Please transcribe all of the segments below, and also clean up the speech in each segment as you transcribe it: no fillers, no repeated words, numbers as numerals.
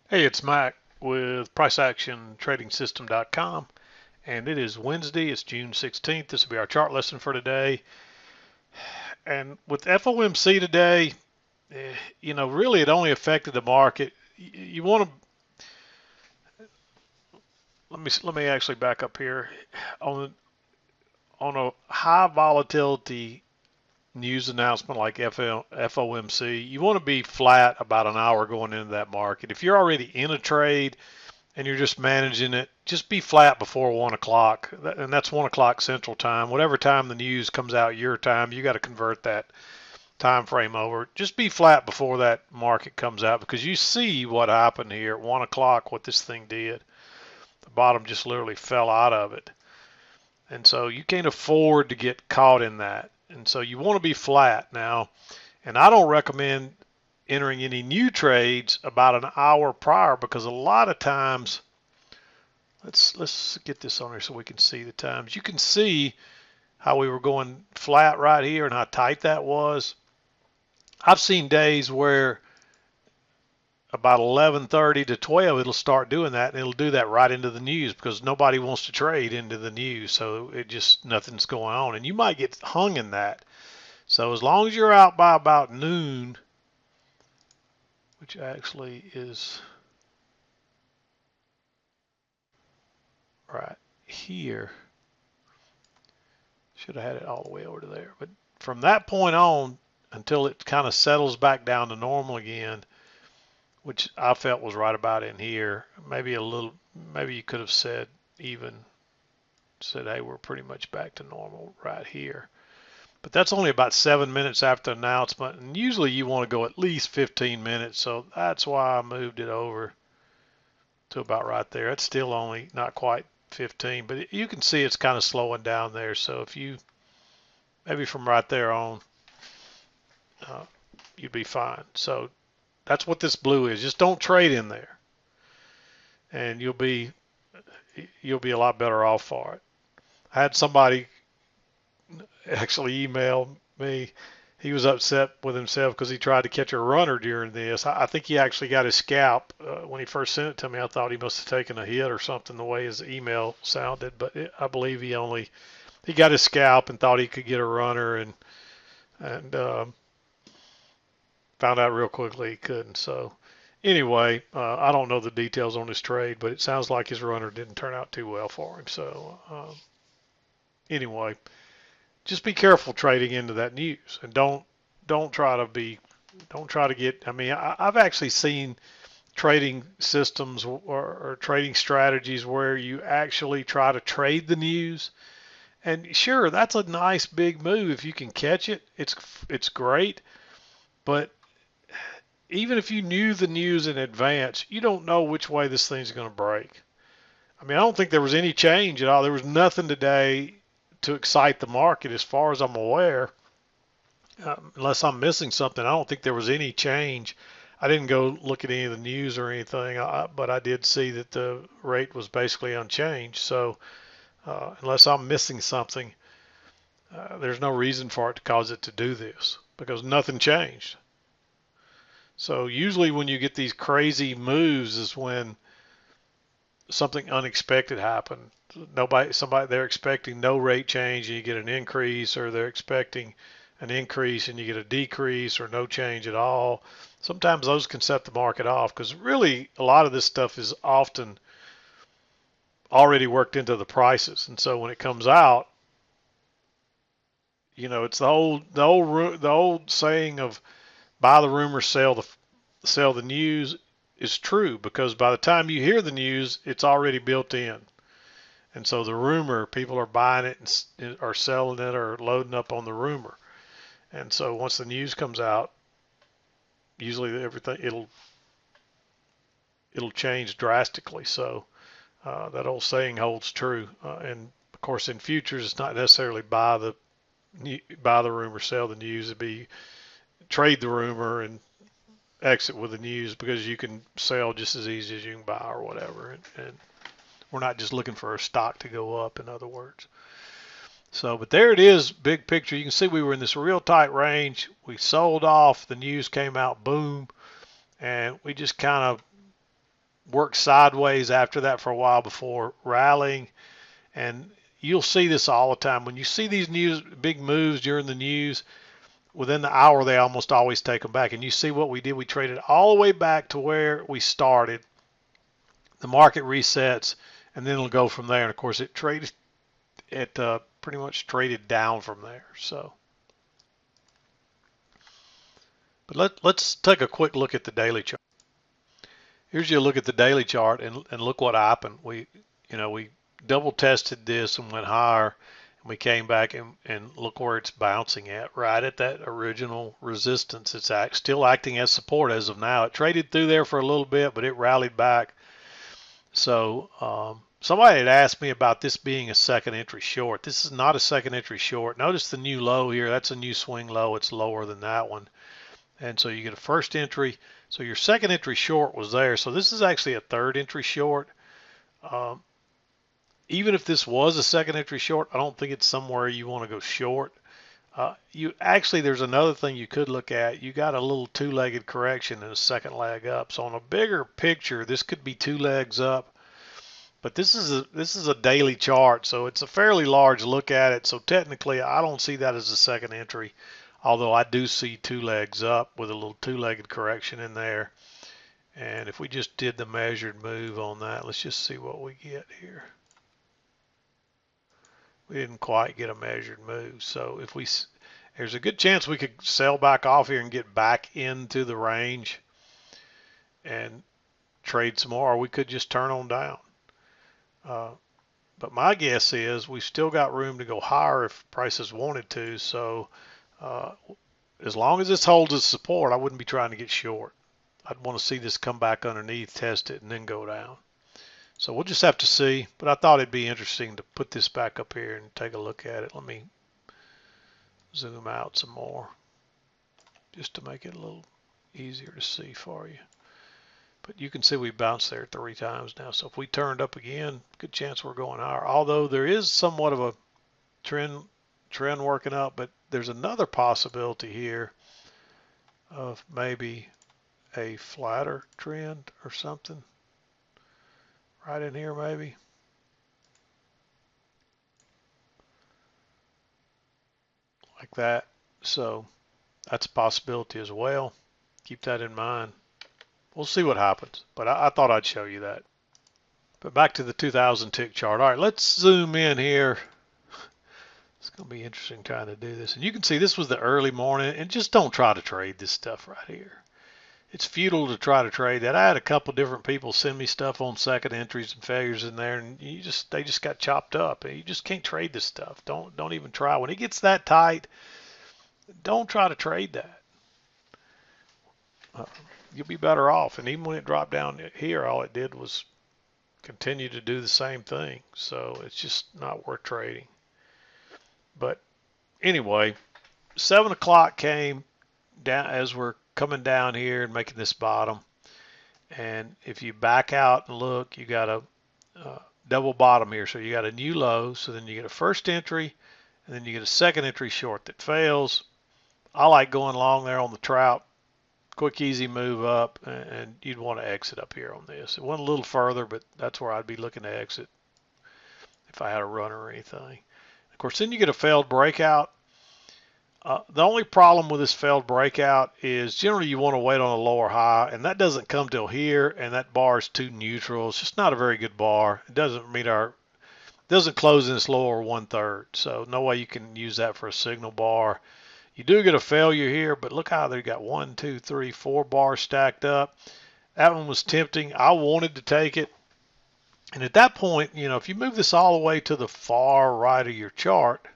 Hey, it's Mac with PriceActionTradingSystem.com, and it is Wednesday. It's June 16th. This will be our chart lesson for today. And with FOMC today, really it only affected the market. You want to let me actually back up here on a high volatility news announcement like FOMC. You want to be flat about an hour going into that market. If you're already in a trade and you're just managing it, just be flat before 1 o'clock. And that's 1 o'clock Central Time. Whatever time the news comes out your time, you got to convert that time frame over. Just be flat before that market comes out because you see what happened here at 1 o'clock, what this thing did. The bottom just literally fell out of it. And so you can't afford to get caught in that. And so you want to be flat now. And I don't recommend entering any new trades about an hour prior because a lot of times, let's get this on here so we can see the times. You can see how we were going flat right here and how tight that was. I've seen days where about 11:30 to 12 it'll start doing that, and it'll do that right into the news because nobody wants to trade into the news, so it just nothing's going on, and you might get hung in that. So as long as you're out by about noon, which actually is right here. Should have had it all the way over to there. But from that point on until it kind of settles back down to normal again, which I felt was right about in here, maybe a little, maybe you could have said even said, hey, we're pretty much back to normal right here. But that's only about 7 minutes after announcement, and usually you want to go at least 15 minutes, so that's why I moved it over to about right there. It's still only not quite 15, but you can see it's kind of slowing down there. So if you maybe from right there on, uh, you'd be fine. So that's what this blue is. Just don't trade in there, and you'll be a lot better off for it. I had somebody actually email me. He was upset with himself because he tried to catch a runner during this. I think he actually got his scalp when he first sent it to me. I thought he must have taken a hit or something the way his email sounded, but I believe he got his scalp and thought he could get a runner and found out real quickly he couldn't. So anyway, I don't know the details on his trade, but it sounds like his runner didn't turn out too well for him. So anyway, just be careful trading into that news, and don't try to be don't try to get. I mean, I've actually seen trading systems or trading strategies where you actually try to trade the news, and sure, that's a nice big move if you can catch it. It's great, but even if you knew the news in advance, you don't know which way this thing's going to break. I mean, I don't think there was any change at all. There was nothing today to excite the market as far as I'm aware. Unless I'm missing something, I don't think there was any change. I didn't go look at any of the news or anything, but I did see that the rate was basically unchanged. So unless I'm missing something, there's no reason for it to cause it to do this because nothing changed. So usually when you get these crazy moves is when something unexpected happened. Somebody they're expecting no rate change and you get an increase, or they're expecting an increase and you get a decrease, or no change at all. Sometimes those can set the market off because really a lot of this stuff is often already worked into the prices, and so when it comes out, it's the old saying of buy the rumor, sell the news is true, because by the time you hear the news, it's already built in. And so the rumor, people are buying it and are selling it or loading up on the rumor. And so once the news comes out, usually everything it'll change drastically. So that old saying holds true. And of course, in futures, it's not necessarily buy the rumor, sell the news. It'd be trade the rumor and exit with the news, because you can sell just as easy as you can buy or whatever. And we're not just looking for a stock to go up, in other words. So, but there it is, big picture. You can see we were in this real tight range. We sold off. The news came out, boom, and we just kind of worked sideways after that for a while before rallying. And you'll see this all the time. When you see these big moves during the news, within the hour, they almost always take them back. And you see what we did. We traded all the way back to where we started. The market resets, and then it'll go from there. And of course, it pretty much traded down from there. So, but let's take a quick look at the daily chart. Here's your look at the daily chart, and look what happened. We double tested this and went higher, and we came back and look where it's bouncing at, right at that original resistance. It's still acting as support as of now. It traded through there for a little bit, but it rallied back. So somebody had asked me about this being a second entry short. This is not a second entry short. Notice the new low here. That's a new swing low. It's lower than that one. And so you get a first entry. So your second entry short was there. So this is actually a third entry short. Even if this was a second entry short, I don't think it's somewhere you want to go short. There's another thing you could look at. You got a little two-legged correction and a second leg up. So on a bigger picture, this could be two legs up. But this is a daily chart, so it's a fairly large look at it. So technically, I don't see that as a second entry, although I do see two legs up with a little two-legged correction in there. And if we just did the measured move on that, let's just see what we get here. We didn't quite get a measured move. So there's a good chance we could sell back off here and get back into the range and trade some more, or we could just turn on down. But my guess is we've still got room to go higher if prices wanted to. So as long as this holds its support, I wouldn't be trying to get short. I'd want to see this come back underneath, test it, and then go down. So we'll just have to see, but I thought it'd be interesting to put this back up here and take a look at it. Let me zoom out some more just to make it a little easier to see for you. But you can see we bounced there 3 times now. So if we turned up again, good chance we're going higher. Although there is somewhat of a trend working up, but there's another possibility here of maybe a flatter trend or something. Right in here maybe. Like that. So that's a possibility as well. Keep that in mind. We'll see what happens, but I thought I'd show you that. But back to the 2000 tick chart. All right, let's zoom in here. It's going to be interesting trying to do this. And you can see this was the early morning, and just don't try to trade this stuff right here. It's futile to try to trade that. I had a couple different people send me stuff on second entries and failures in there, and they just got chopped up. And you just can't trade this stuff. Don't even try. When it gets that tight, don't try to trade that. You'll be better off. And even when it dropped down here, all it did was continue to do the same thing. So it's just not worth trading. But anyway, 7 o'clock came down as we're coming down here and making this bottom. And if you back out and look, you got a double bottom here. So you got a new low. So then you get a first entry, and then you get a second entry short that fails. I like going long there on the trout. Quick, easy move up, and you'd want to exit up here on this. It went a little further, but that's where I'd be looking to exit if I had a runner or anything. Of course, then you get a failed breakout. The only problem with this failed breakout is generally you want to wait on a lower high, and that doesn't come till here, and that bar is too neutral. It's just not a very good bar. It doesn't close in this lower 1/3, so no way you can use that for a signal bar. You do get a failure here, but look how they got 1, 2, 3, 4 bars stacked up. That one was tempting. I wanted to take it. And at that point, if you move this all the way to the far right of your chart,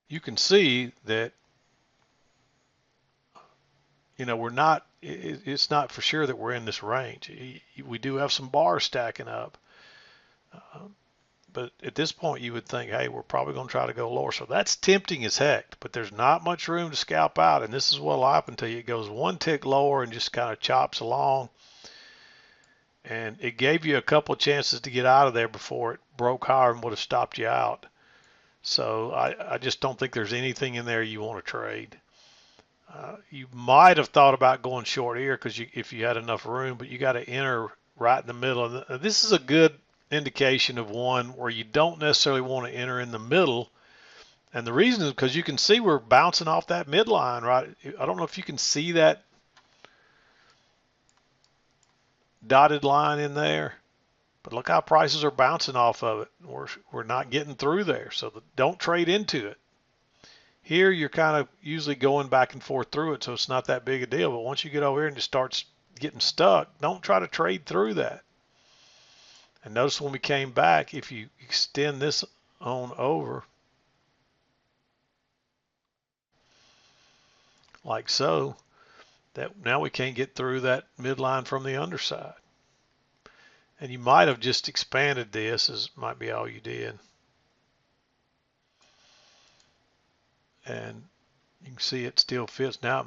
you can see that, it's not for sure that we're in this range. We do have some bars stacking up. But at this point, you would think, hey, we're probably going to try to go lower. So that's tempting as heck, but there's not much room to scalp out. And this is what will happen to you. It goes one tick lower and just kind of chops along. And it gave you a couple of chances to get out of there before it broke higher and would have stopped you out. So I just don't think there's anything in there you want to trade. You might have thought about going short here because if you had enough room, but you got to enter right in the middle. And this is a good indication of one where you don't necessarily want to enter in the middle. And the reason is because you can see we're bouncing off that midline, right? I don't know if you can see that dotted line in there, but look how prices are bouncing off of it. We're not getting through there, so don't trade into it. Here you're kind of usually going back and forth through it, so it's not that big a deal. But once you get over here and it starts getting stuck, don't try to trade through that. And notice when we came back, if you extend this on over, like so, that now we can't get through that midline from the underside. And you might have just expanded this, as might be all you did. And you can see it still fits. Now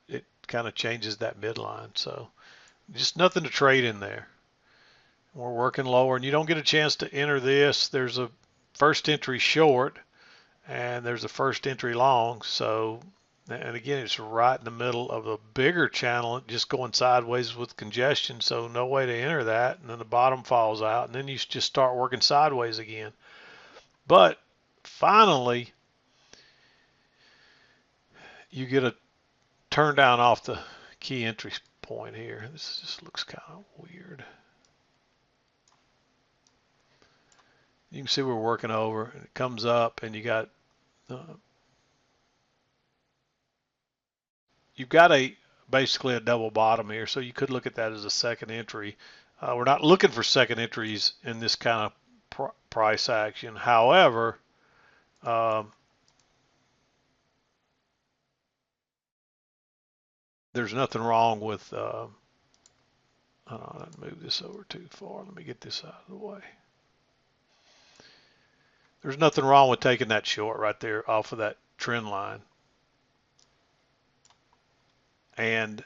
it kind of changes that midline. So just nothing to trade in there. We're working lower, and you don't get a chance to enter this. There's a first entry short, and there's a first entry long. So, and again, it's right in the middle of a bigger channel, just going sideways with congestion. So no way to enter that. And then the bottom falls out, and then you just start working sideways again. But finally, you get a turn down off the key entry point here. This just looks kind of weird. You can see we're working over, and it comes up, and you've got basically a double bottom here, so you could look at that as a second entry. We're not looking for second entries in this kind of price action. However, there's nothing wrong with, I didn't move this over too far. Let me get this out of the way. There's nothing wrong with taking that short right there off of that trend line. And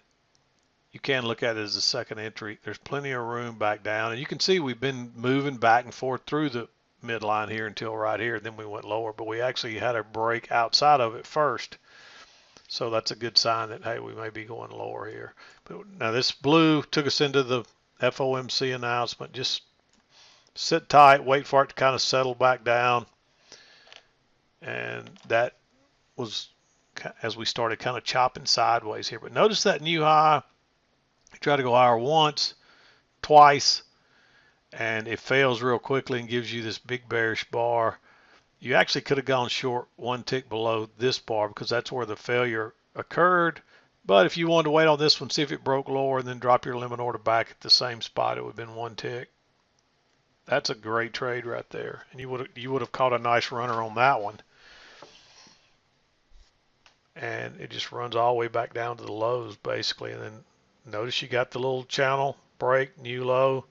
you can look at it as a second entry. There's plenty of room back down. And you can see we've been moving back and forth through the midline here until right here. Then we went lower, but we actually had a break outside of it first. So that's a good sign that, hey, we may be going lower here. But now this blue took us into the FOMC announcement. Just sit tight, wait for it to kind of settle back down. And that was as we started kind of chopping sideways here. But notice that new high. You try to go higher once, twice, and it fails real quickly and gives you this big bearish bar. You actually could have gone short one tick below this bar because that's where the failure occurred. But if you wanted to wait on this one, see if it broke lower, and then drop your limit order back at the same spot, it would have been one tick. That's a great trade right there, and you would have caught a nice runner on that one. And it just runs all the way back down to the lows basically. And then notice you got the little channel break, new low,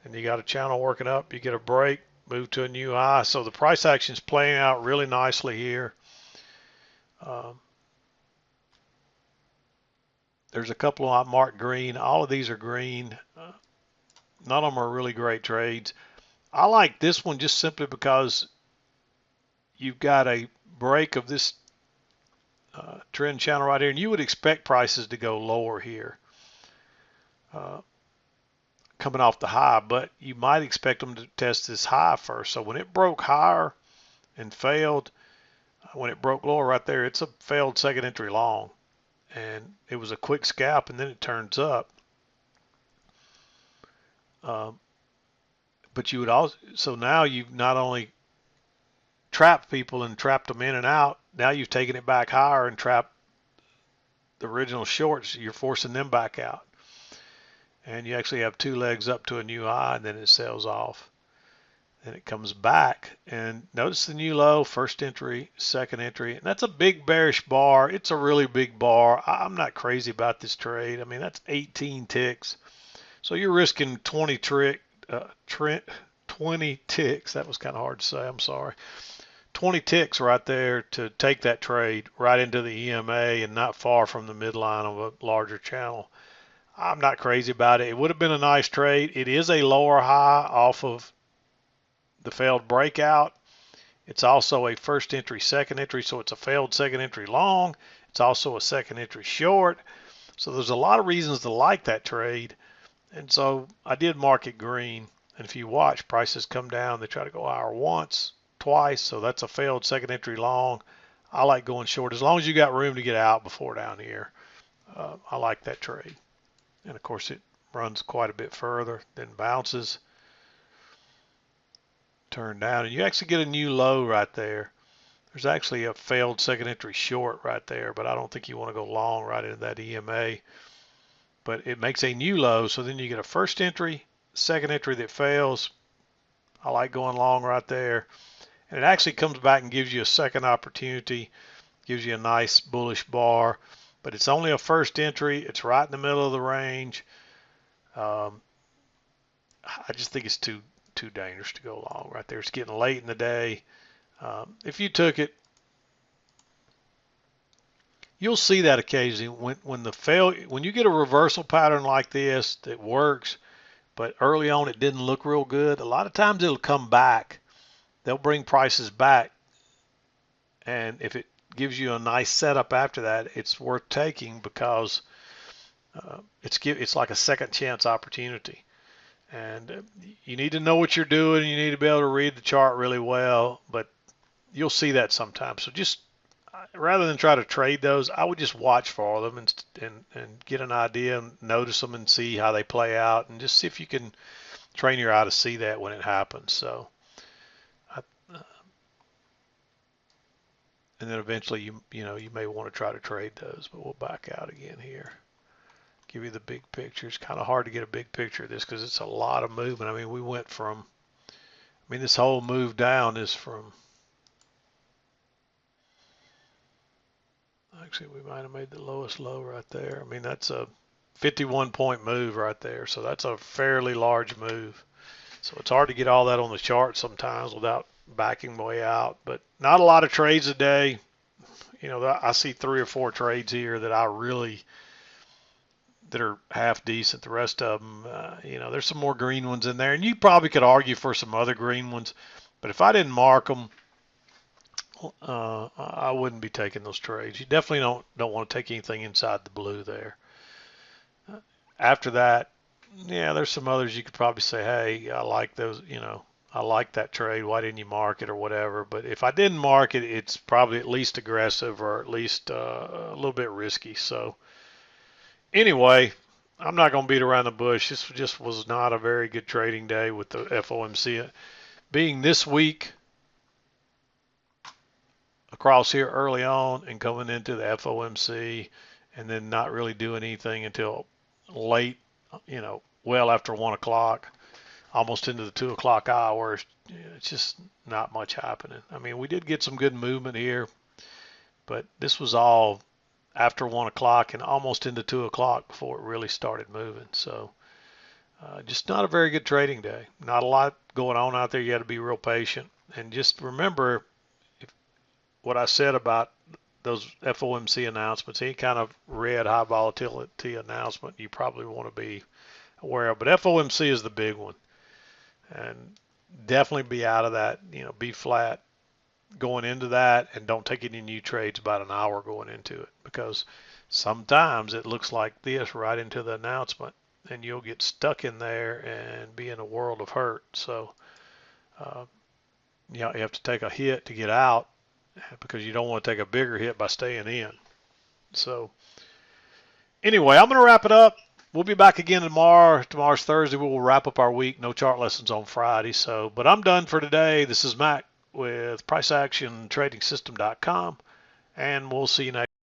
and you got a channel working up. You get a break, move to a new high. So the price action is playing out really nicely here. There's a couple I marked green. All of these are green. None of them are really great trades. I like this one just simply because you've got a break of this trend channel right here, and you would expect prices to go lower here coming off the high, but you might expect them to test this high first. So when it broke higher and failed, when it broke lower right there, it's a failed second entry long, and it was a quick scalp, and then it turns up. But you would also, so now you've not only trapped people and trapped them in and out, now you've taken it back higher and trapped the original shorts. You're forcing them back out, and you actually have two legs up to a new high, and then it sells off. Then it comes back, and notice the new low, first entry, second entry, and that's a big bearish bar. It's a really big bar. I'm not crazy about this trade. I mean, that's 18 ticks, so you're risking 20 ticks. That was kind of hard to say. I'm sorry. 20 ticks right there to take that trade right into the EMA and not far from the midline of a larger channel. I'm not crazy about it. It would have been a nice trade. It is a lower high off of the failed breakout. It's also a first entry, second entry, so it's a failed second entry long. It's also a second entry short. So there's a lot of reasons to like that trade. And so I did mark it green. And if you watch, prices come down. They try to go higher once, twice. So that's a failed second entry long. I like going short as long as you got room to get out before down here. I like that trade. And of course, it runs quite a bit further, then bounces, turn down, and you actually get a new low right there. There's actually a failed second entry short right there, but I don't think you want to go long right into that EMA. But it makes a new low, so then you get a first entry, second entry that fails. I like going long right there. And it actually comes back and gives you a second opportunity, gives you a nice bullish bar, but it's only a first entry. It's right in the middle of the range. I just think it's too dangerous to go long right there. It's getting late in the day. If you took it, you'll see that occasionally when you get a reversal pattern like this that works, but early on it didn't look real good. A lot of times it'll come back. They'll bring prices back, and if it gives you a nice setup after that, it's worth taking because it's like a second chance opportunity. And you need to know what you're doing. You need to be able to read the chart really well, but you'll see that sometimes. So just rather than try to trade those, I would just watch for them and get an idea and notice them and see how they play out and just see if you can train your eye to see that when it happens. So, and then eventually you may want to try to trade those, but we'll back out again here. Give you the big picture. It's kind of hard to get a big picture of this because it's a lot of movement. I mean, we went from, this whole move down is from, actually we might have made the lowest low right there. I mean, that's a 51-point move right there. So that's a fairly large move. So it's hard to get all that on the chart sometimes without backing way out, but not a lot of trades a day. I see 3 or 4 trades here that that are half decent. The rest of them, there's some more green ones in there, and you probably could argue for some other green ones, but if I didn't mark them, I wouldn't be taking those trades. You definitely don't want to take anything inside the blue there. After that, yeah, there's some others you could probably say, hey, I like those, I like that trade. Why didn't you mark it or whatever? But if I didn't mark it, it's probably at least aggressive or at least a little bit risky. So anyway, I'm not going to beat around the bush. This just was not a very good trading day with the FOMC being this week across here early on and coming into the FOMC and then not really doing anything until late, well after 1 o'clock, almost into the 2 o'clock hour. It's just not much happening. I mean, we did get some good movement here, but this was all after 1 o'clock and almost into 2 o'clock before it really started moving. So just not a very good trading day. Not a lot going on out there. You got to be real patient. And just remember what I said about those FOMC announcements. Any kind of red high volatility announcement you probably want to be aware of. But FOMC is the big one. And definitely be out of that, be flat going into that, and don't take any new trades about an hour going into it, because sometimes it looks like this right into the announcement and you'll get stuck in there and be in a world of hurt. So you have to take a hit to get out because you don't want to take a bigger hit by staying in. So anyway, I'm going to wrap it up. We'll be back again tomorrow. Tomorrow's Thursday. We will wrap up our week. No chart lessons on Friday. But I'm done for today. This is Mac with PriceActionTradingSystem.com, and we'll see you next